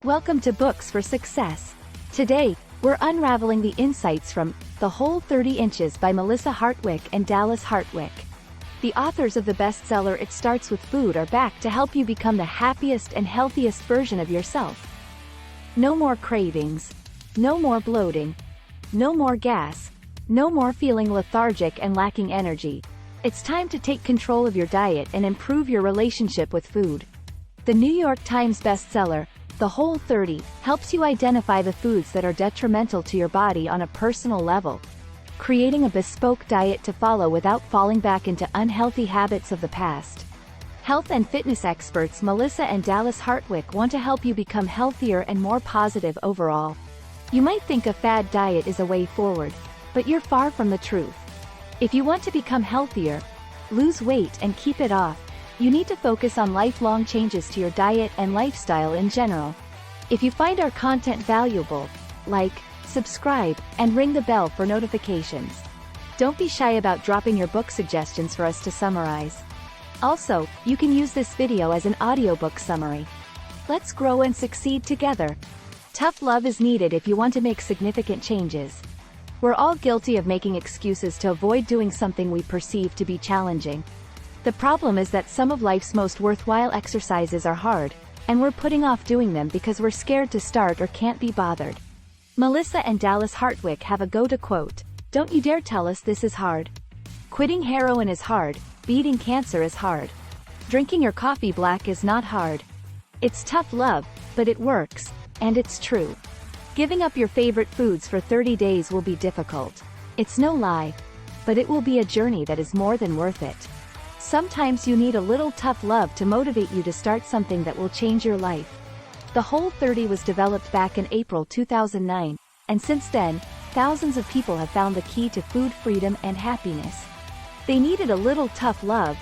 Welcome to Books for Success. Today, we're unraveling the insights from The Whole 30 Inches by Melissa Hartwig and Dallas Hartwig. The authors of the bestseller It Starts With Food are back to help you become the happiest and healthiest version of yourself. No more cravings. No more bloating. No more gas. No more feeling lethargic and lacking energy. It's time to take control of your diet and improve your relationship with food. The New York Times bestseller, The Whole 30, helps you identify the foods that are detrimental to your body on a personal level, creating a bespoke diet to follow without falling back into unhealthy habits of the past. Health and fitness experts Melissa and Dallas Hartwig want to help you become healthier and more positive overall. You might think a fad diet is a way forward, but you're far from the truth. If you want to become healthier, lose weight and keep it off, you need to focus on lifelong changes to your diet and lifestyle in general. If you find our content valuable, like, subscribe, and ring the bell for notifications. Don't be shy about dropping your book suggestions for us to summarize. Also, you can use this video as an audiobook summary. Let's grow and succeed together. Tough love is needed if you want to make significant changes. We're all guilty of making excuses to avoid doing something we perceive to be challenging. The problem is that some of life's most worthwhile exercises are hard, and we're putting off doing them because we're scared to start or can't be bothered. Melissa and Dallas Hartwig have a go-to quote: "Don't you dare tell us this is hard. Quitting heroin is hard, beating cancer is hard. Drinking your coffee black is not hard. It's tough love, but it works, and it's true. Giving up your favorite foods for 30 days will be difficult. It's no lie. But it will be a journey that is more than worth it." Sometimes you need a little tough love to motivate you to start something that will change your life. The Whole 30 was developed back in April 2009, and since then, thousands of people have found the key to food freedom and happiness. They needed a little tough love,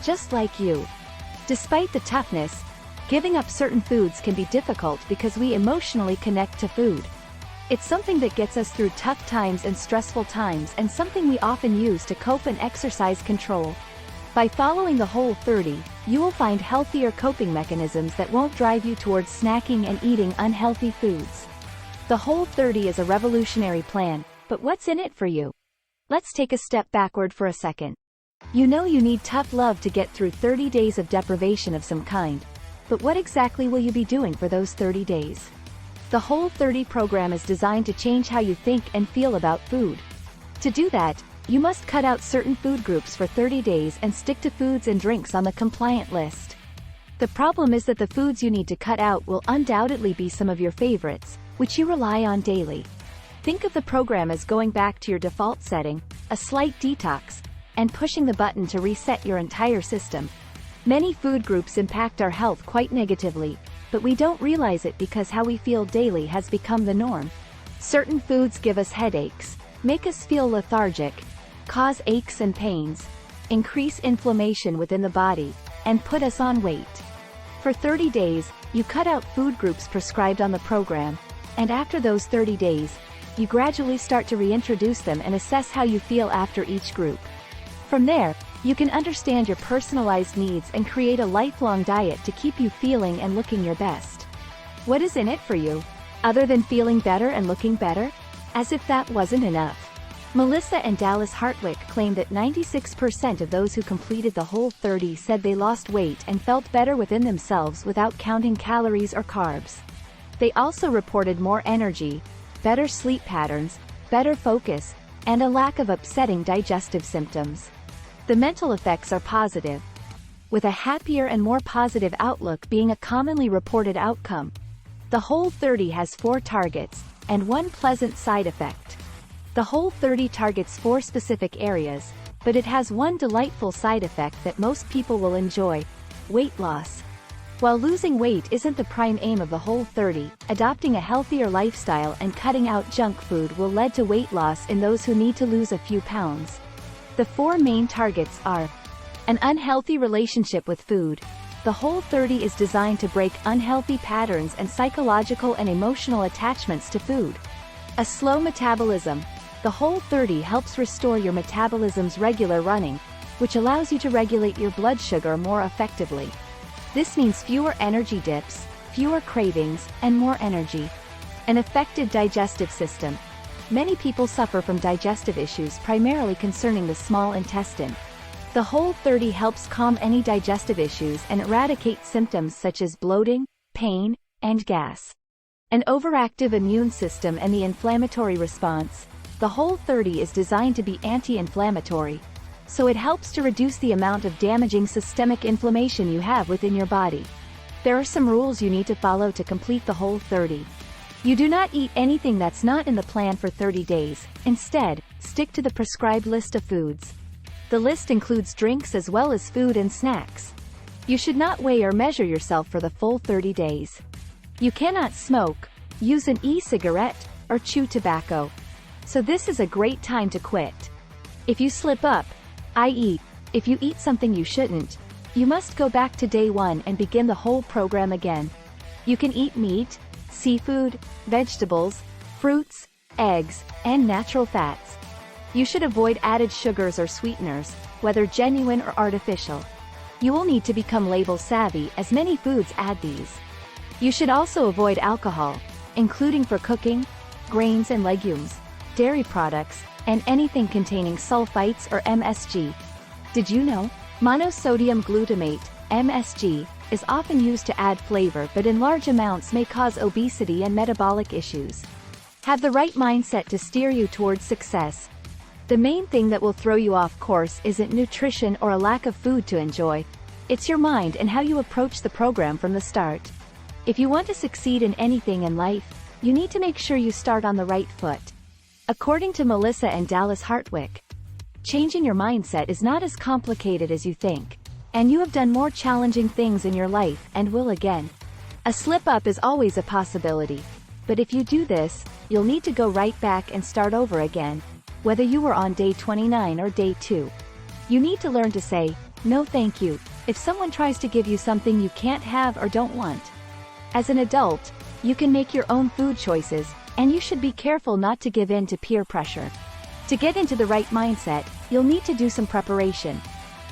just like you. Despite the toughness, giving up certain foods can be difficult because we emotionally connect to food. It's something that gets us through tough times and stressful times, and something we often use to cope and exercise control. By following the Whole 30, you will find healthier coping mechanisms that won't drive you towards snacking and eating unhealthy foods. The Whole 30 is a revolutionary plan, but what's in it for you? Let's take a step backward for a second. You know you need tough love to get through 30 days of deprivation of some kind. But what exactly will you be doing for those 30 days? The Whole 30 program is designed to change how you think and feel about food. To do that, you must cut out certain food groups for 30 days and stick to foods and drinks on the compliant list. The problem is that the foods you need to cut out will undoubtedly be some of your favorites, which you rely on daily. Think of the program as going back to your default setting, a slight detox, and pushing the button to reset your entire system. Many food groups impact our health quite negatively, but we don't realize it because how we feel daily has become the norm. Certain foods give us headaches, make us feel lethargic, cause aches and pains, increase inflammation within the body, and put us on weight. For 30 days, you cut out food groups prescribed on the program, and after those 30 days, you gradually start to reintroduce them and assess how you feel after each group. From there, you can understand your personalized needs and create a lifelong diet to keep you feeling and looking your best. What is in it for you, other than feeling better and looking better? As if that wasn't enough. Melissa and Dallas Hartwig claim that 96% of those who completed the Whole 30 said they lost weight and felt better within themselves without counting calories or carbs. They also reported more energy, better sleep patterns, better focus, and a lack of upsetting digestive symptoms. The mental effects are positive, with a happier and more positive outlook being a commonly reported outcome. The Whole 30 has 4 targets, and 1 pleasant side effect. The Whole 30 targets 4 specific areas, but it has 1 delightful side effect that most people will enjoy: weight loss. While losing weight isn't the prime aim of the Whole 30, adopting a healthier lifestyle and cutting out junk food will lead to weight loss in those who need to lose a few pounds. The 4 main targets are: an unhealthy relationship with food. The Whole 30 is designed to break unhealthy patterns and psychological and emotional attachments to food. A slow metabolism. The Whole 30 helps restore your metabolism's regular running, which allows you to regulate your blood sugar more effectively. This means fewer energy dips, fewer cravings, and more energy. An affected digestive system. Many people suffer from digestive issues primarily concerning the small intestine. The Whole30 helps calm any digestive issues and eradicate symptoms such as bloating, pain, and gas. An overactive immune system and the inflammatory response. The Whole30 is designed to be anti-inflammatory, so it helps to reduce the amount of damaging systemic inflammation you have within your body. There are some rules you need to follow to complete the Whole30. You do not eat anything that's not in the plan for 30 days. Instead, stick to the prescribed list of foods. The list includes drinks as well as food and snacks. You should not weigh or measure yourself for the full 30 days. You cannot smoke, use an e-cigarette, or chew tobacco. So this is a great time to quit. If you slip up, i.e., if you eat something you shouldn't, you must go back to day 1 and begin the whole program again. You can eat meat, seafood, vegetables, fruits, eggs, and natural fats. You should avoid added sugars or sweeteners, whether genuine or artificial. You will need to become label savvy as many foods add these. You should also avoid alcohol, including for cooking, grains and legumes, dairy products, and anything containing sulfites or MSG. Did you know? Monosodium glutamate, MSG, is often used to add flavor but in large amounts may cause obesity and metabolic issues. Have the right mindset to steer you towards success. The main thing that will throw you off course isn't nutrition or a lack of food to enjoy. It's your mind and how you approach the program from the start. If you want to succeed in anything in life, you need to make sure you start on the right foot. According to Melissa and Dallas Hartwig, changing your mindset is not as complicated as you think, and you have done more challenging things in your life and will again. A slip-up is always a possibility, but if you do this, you'll need to go right back and start over again, whether you were on day 29 or day 2. You need to learn to say, no thank you, if someone tries to give you something you can't have or don't want. As an adult, you can make your own food choices, and you should be careful not to give in to peer pressure. To get into the right mindset, you'll need to do some preparation.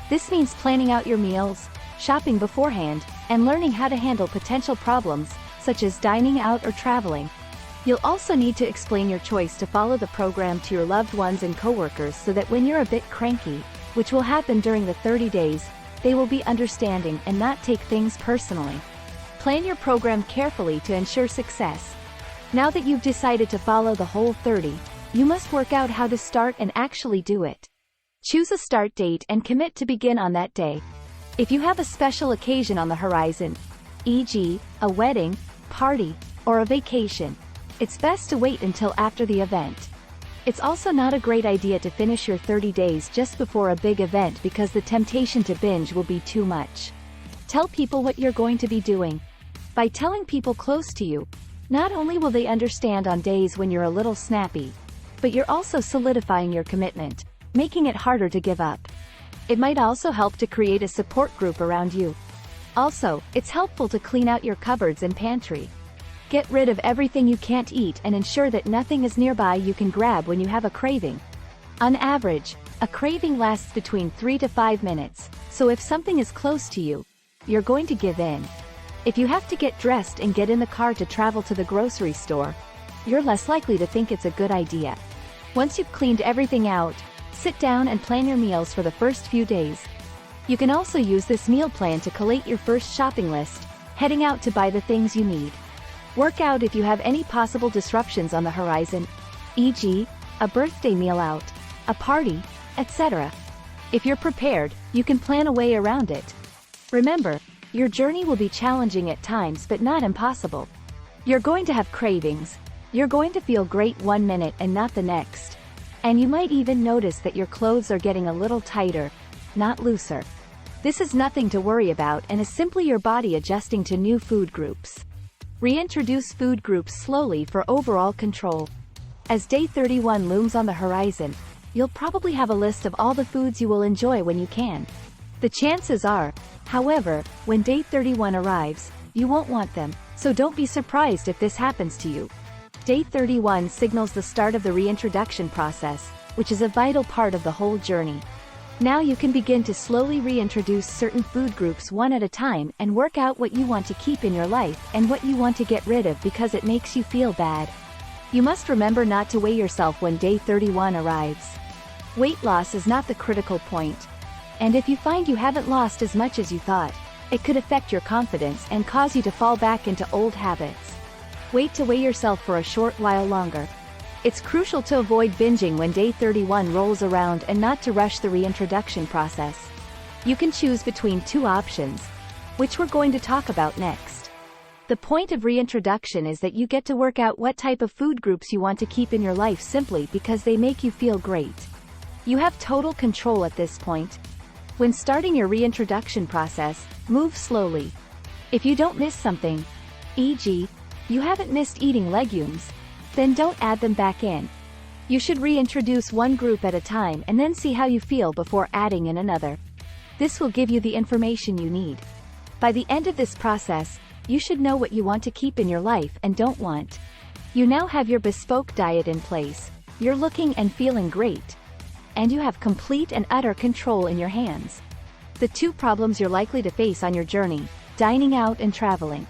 This means planning out your meals, shopping beforehand, and learning how to handle potential problems, such as dining out or traveling. You'll also need to explain your choice to follow the program to your loved ones and coworkers so that when you're a bit cranky, which will happen during the 30 days, they will be understanding and not take things personally. Plan your program carefully to ensure success. Now that you've decided to follow the Whole30, you must work out how to start and actually do it. Choose a start date and commit to begin on that day. If you have a special occasion on the horizon, e.g., a wedding, party, or a vacation, it's best to wait until after the event. It's also not a great idea to finish your 30 days just before a big event because the temptation to binge will be too much. Tell people what you're going to be doing. By telling people close to you, not only will they understand on days when you're a little snappy, but you're also solidifying your commitment, making it harder to give up. It might also help to create a support group around you. Also, it's helpful to clean out your cupboards and pantry. Get rid of everything you can't eat and ensure that nothing is nearby you can grab when you have a craving. On average, a craving lasts between 3 to 5 minutes, so if something is close to you, you're going to give in. If you have to get dressed and get in the car to travel to the grocery store, you're less likely to think it's a good idea. Once you've cleaned everything out, sit down and plan your meals for the first few days. You can also use this meal plan to collate your first shopping list, heading out to buy the things you need. Work out if you have any possible disruptions on the horizon, e.g., a birthday meal out, a party, etc. If you're prepared, you can plan a way around it. Remember, your journey will be challenging at times but not impossible. You're going to have cravings. You're going to feel great one minute and not the next. And you might even notice that your clothes are getting a little tighter, not looser. This is nothing to worry about and is simply your body adjusting to new food groups. Reintroduce food groups slowly for overall control. As day 31 looms on the horizon, you'll probably have a list of all the foods you will enjoy when you can. The chances are, however, when day 31 arrives, you won't want them, so don't be surprised if this happens to you. Day 31 signals the start of the reintroduction process, which is a vital part of the whole journey. Now you can begin to slowly reintroduce certain food groups one at a time and work out what you want to keep in your life and what you want to get rid of because it makes you feel bad. You must remember not to weigh yourself when day 31 arrives. Weight loss is not the critical point. And if you find you haven't lost as much as you thought, it could affect your confidence and cause you to fall back into old habits. Wait to weigh yourself for a short while longer. It's crucial to avoid binging when day 31 rolls around and not to rush the reintroduction process. You can choose between two options, which we're going to talk about next. The point of reintroduction is that you get to work out what type of food groups you want to keep in your life simply because they make you feel great. You have total control at this point. When starting your reintroduction process, move slowly. If you don't miss something, e.g., you haven't missed eating legumes, then don't add them back in. You should reintroduce one group at a time and then see how you feel before adding in another. This will give you the information you need. By the end of this process, you should know what you want to keep in your life and don't want. You now have your bespoke diet in place, you're looking and feeling great, and you have complete and utter control in your hands. The two problems you're likely to face on your journey: dining out and traveling.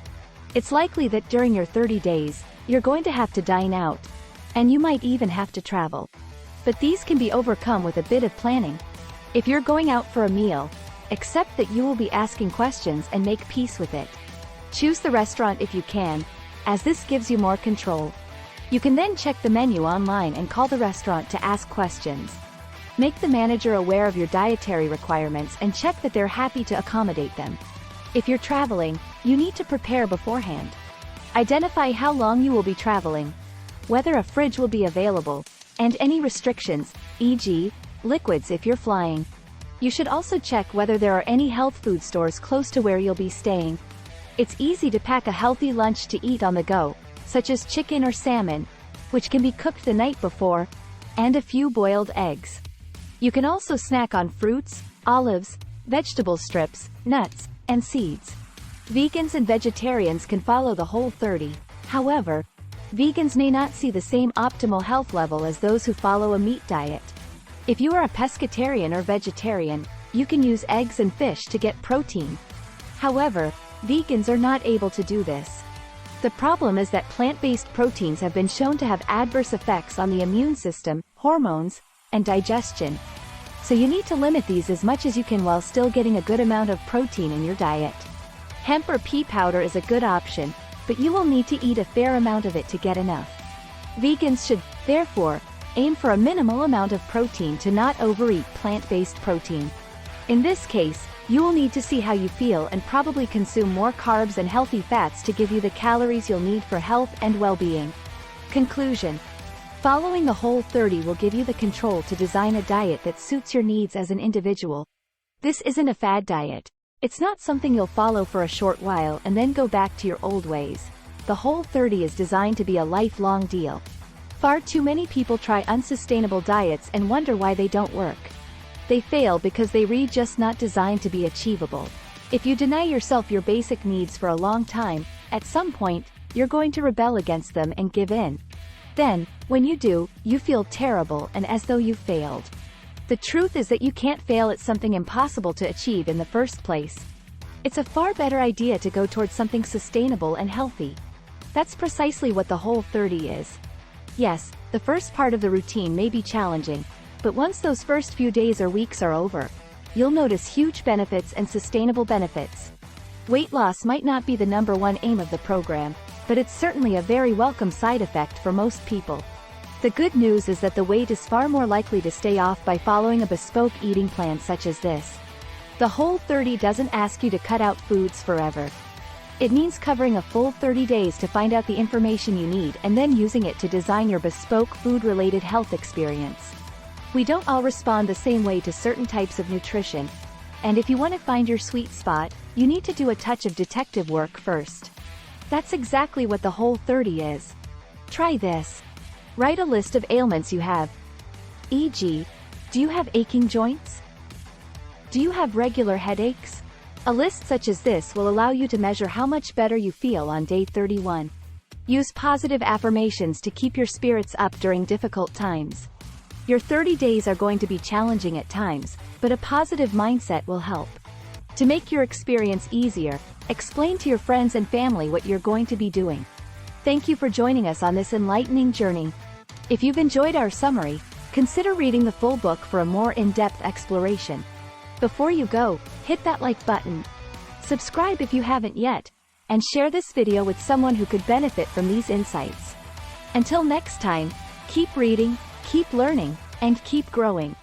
It's likely that during your 30 days, you're going to have to dine out, and you might even have to travel. But these can be overcome with a bit of planning. If you're going out for a meal, accept that you will be asking questions and make peace with it. Choose the restaurant if you can, as this gives you more control. You can then check the menu online and call the restaurant to ask questions. Make the manager aware of your dietary requirements and check that they're happy to accommodate them. If you're traveling, you need to prepare beforehand. Identify how long you will be traveling, whether a fridge will be available, and any restrictions, e.g., liquids if you're flying. You should also check whether there are any health food stores close to where you'll be staying. It's easy to pack a healthy lunch to eat on the go, such as chicken or salmon, which can be cooked the night before, and a few boiled eggs. You can also snack on fruits, olives, vegetable strips, nuts, and seeds. Vegans and vegetarians can follow the Whole30. However, vegans may not see the same optimal health level as those who follow a meat diet. If you are a pescatarian or vegetarian, you can use eggs and fish to get protein. However, vegans are not able to do this. The problem is that plant-based proteins have been shown to have adverse effects on the immune system, hormones, and digestion. So you need to limit these as much as you can while still getting a good amount of protein in your diet. Hemp or pea powder is a good option, but you will need to eat a fair amount of it to get enough. Vegans should, therefore, aim for a minimal amount of protein to not overeat plant-based protein. In this case, you will need to see how you feel and probably consume more carbs and healthy fats to give you the calories you'll need for health and well-being. Conclusion: following the Whole30 will give you the control to design a diet that suits your needs as an individual. This isn't a fad diet. It's not something you'll follow for a short while and then go back to your old ways. The Whole30 is designed to be a lifelong deal. Far too many people try unsustainable diets and wonder why they don't work. They fail because they were just not designed to be achievable. If you deny yourself your basic needs for a long time, at some point, you're going to rebel against them and give in. Then, when you do, you feel terrible and as though you failed. The truth is that you can't fail at something impossible to achieve in the first place. It's a far better idea to go towards something sustainable and healthy. That's precisely what the Whole30 is. Yes, the first part of the routine may be challenging, but once those first few days or weeks are over, you'll notice huge benefits and sustainable benefits. Weight loss might not be the #1 aim of the program, but it's certainly a very welcome side effect for most people. The good news is that the weight is far more likely to stay off by following a bespoke eating plan such as this. The Whole30 doesn't ask you to cut out foods forever. It means covering a full 30 days to find out the information you need and then using it to design your bespoke food-related health experience. We don't all respond the same way to certain types of nutrition, and if you want to find your sweet spot, you need to do a touch of detective work first. That's exactly what the Whole30 is. Try this. Write a list of ailments you have. E.g., do you have aching joints? Do you have regular headaches? A list such as this will allow you to measure how much better you feel on day 31. Use positive affirmations to keep your spirits up during difficult times. Your 30 days are going to be challenging at times, but a positive mindset will help. To make your experience easier, explain to your friends and family what you're going to be doing. Thank you for joining us on this enlightening journey. If you've enjoyed our summary, consider reading the full book for a more in-depth exploration. Before you go, hit that like button, subscribe if you haven't yet, and share this video with someone who could benefit from these insights. Until next time, keep reading, keep learning, and keep growing.